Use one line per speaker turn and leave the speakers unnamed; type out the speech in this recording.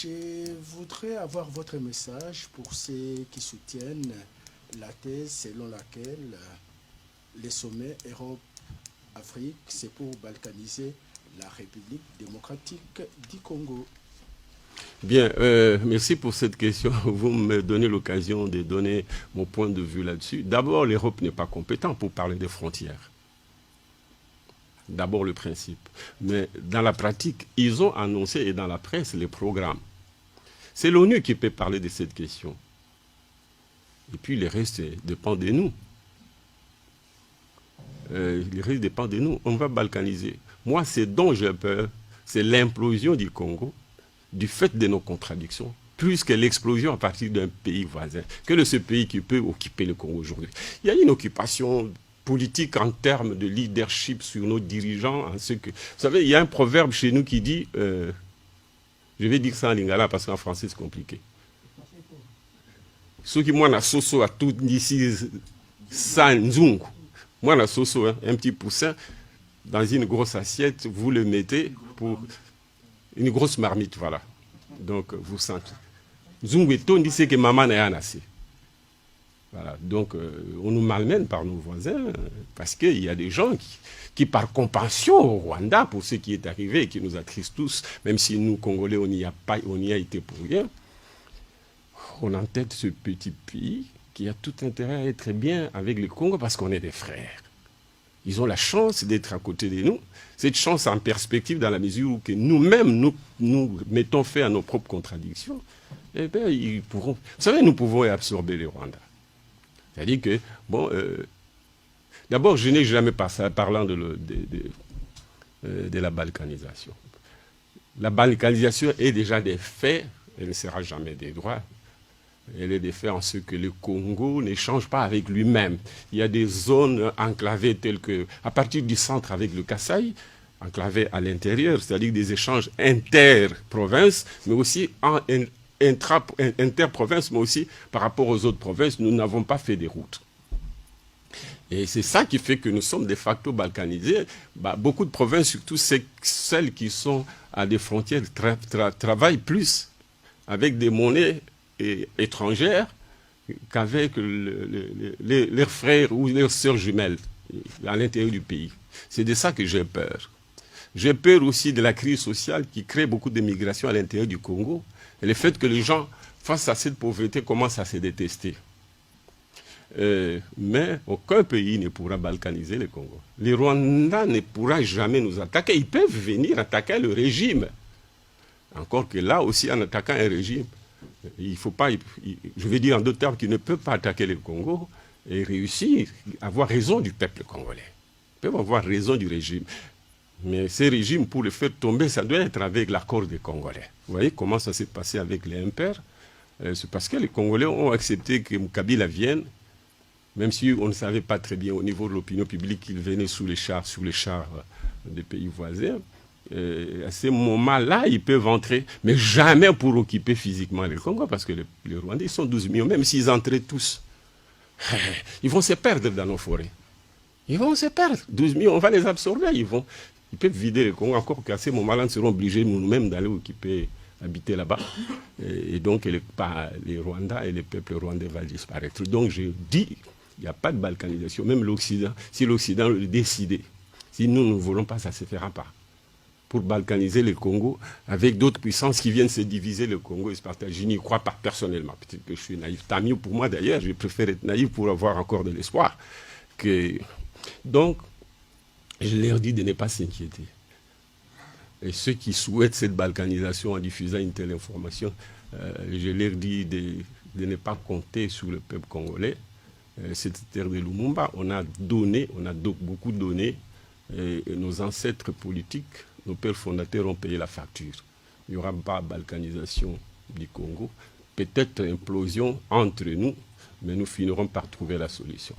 Je voudrais avoir votre message pour ceux qui soutiennent la thèse selon laquelle les sommets Europe-Afrique, c'est pour balkaniser la République démocratique du Congo.
Bien, merci pour cette question. Vous me donnez l'occasion de donner mon point de vue là-dessus. D'abord, l'Europe n'est pas compétente pour parler des frontières. D'abord le principe. Mais dans la pratique, ils ont annoncé, et dans la presse, les programmes. C'est l'ONU qui peut parler de cette question. Et puis le reste dépend de nous. Le reste dépend de nous. On va balkaniser. Moi, ce dont j'ai peur, c'est l'implosion du Congo, du fait de nos contradictions, plus que l'explosion à partir d'un pays voisin, que de ce pays qui peut occuper le Congo aujourd'hui. Il y a une occupation politique en termes de leadership sur nos dirigeants. En ce que, vous savez, il y a un proverbe chez nous qui dit, je vais dire ça en lingala parce qu'en français c'est compliqué. Ceux qui moi na soso à tout ici sans nzungu, moi na soso un petit poussin dans une grosse assiette, vous le mettez pour une grosse marmite, voilà. Donc vous sentez. Nzungu et tout dit c'est que maman n'a rien assez. Voilà, donc on nous malmène par nos voisins parce qu'il y a des gens qui par compassion au Rwanda pour ce qui est arrivé et qui nous attristent tous, même si nous, Congolais, on n'y a été pour rien, on entête ce petit pays qui a tout intérêt à être bien avec le Congo parce qu'on est des frères. Ils ont la chance d'être à côté de nous. Cette chance en perspective dans la mesure où que nous-mêmes, nous mettons fin à nos propres contradictions, eh bien, ils pourront... Vous savez, nous pouvons absorber le Rwanda. C'est-à-dire que, bon, d'abord, je n'ai jamais parlant de la balkanisation. La balkanisation est déjà des faits, elle ne sera jamais des droits. Elle est des faits en ce que le Congo n'échange pas avec lui-même. Il y a des zones enclavées telles que, à partir du centre avec le Kasaï, enclavées à l'intérieur, c'est-à-dire des échanges inter-provinces, mais aussi interprovinces, mais aussi par rapport aux autres provinces, nous n'avons pas fait des routes. Et c'est ça qui fait que nous sommes de facto balkanisés. Beaucoup de provinces, surtout celles qui sont à des frontières, travaillent plus avec des monnaies étrangères qu'avec leurs frères ou leurs sœurs jumelles à l'intérieur du pays. C'est de ça que j'ai peur. J'ai peur aussi de la crise sociale qui crée beaucoup d'émigration à l'intérieur du Congo. Et le fait que les gens, face à cette pauvreté, commencent à se détester. Mais aucun pays ne pourra balkaniser le Congo. Le Rwanda ne pourra jamais nous attaquer. Ils peuvent venir attaquer le régime. Encore que là aussi, en attaquant un régime, il ne faut pas, je vais dire en d'autres termes, qu'ils ne peuvent pas attaquer le Congo et réussir à avoir raison du peuple congolais. Ils peuvent avoir raison du régime. Mais ces régimes, pour le faire tomber, ça doit être avec l'accord des Congolais. Vous voyez comment ça s'est passé avec les impairs? C'est parce que les Congolais ont accepté que Kabila vienne, même si on ne savait pas très bien au niveau de l'opinion publique qu'il venait sous les chars des pays voisins. À ce moment-là, ils peuvent entrer, mais jamais pour occuper physiquement le Congo, parce que les Rwandais sont 12 millions, même s'ils entraient tous. Ils vont se perdre dans nos forêts. Ils vont se perdre. 12 millions, on va les absorber. Ils peuvent vider le Congo, encore qu'à ce moment-là, nous serons obligés nous-mêmes d'aller habiter là-bas. Et donc, les Rwandais et les peuples rwandais vont disparaître. Donc, je dis, il n'y a pas de balkanisation. Même l'Occident, si l'Occident le décidait, si nous ne voulons pas, ça ne se fera pas. Pour balkaniser le Congo, avec d'autres puissances qui viennent se diviser le Congo et se partager. Je n'y crois pas personnellement. Peut-être que je suis naïf. Tant mieux pour moi d'ailleurs, je préfère être naïf pour avoir encore de l'espoir. Donc, je leur dis de ne pas s'inquiéter. Et ceux qui souhaitent cette balkanisation en diffusant une telle information, je leur dis de ne pas compter sur le peuple congolais. Cette terre de Lumumba, on a beaucoup donné, et nos ancêtres politiques, nos pères fondateurs ont payé la facture. Il n'y aura pas de balkanisation du Congo, peut-être implosion entre nous, mais nous finirons par trouver la solution.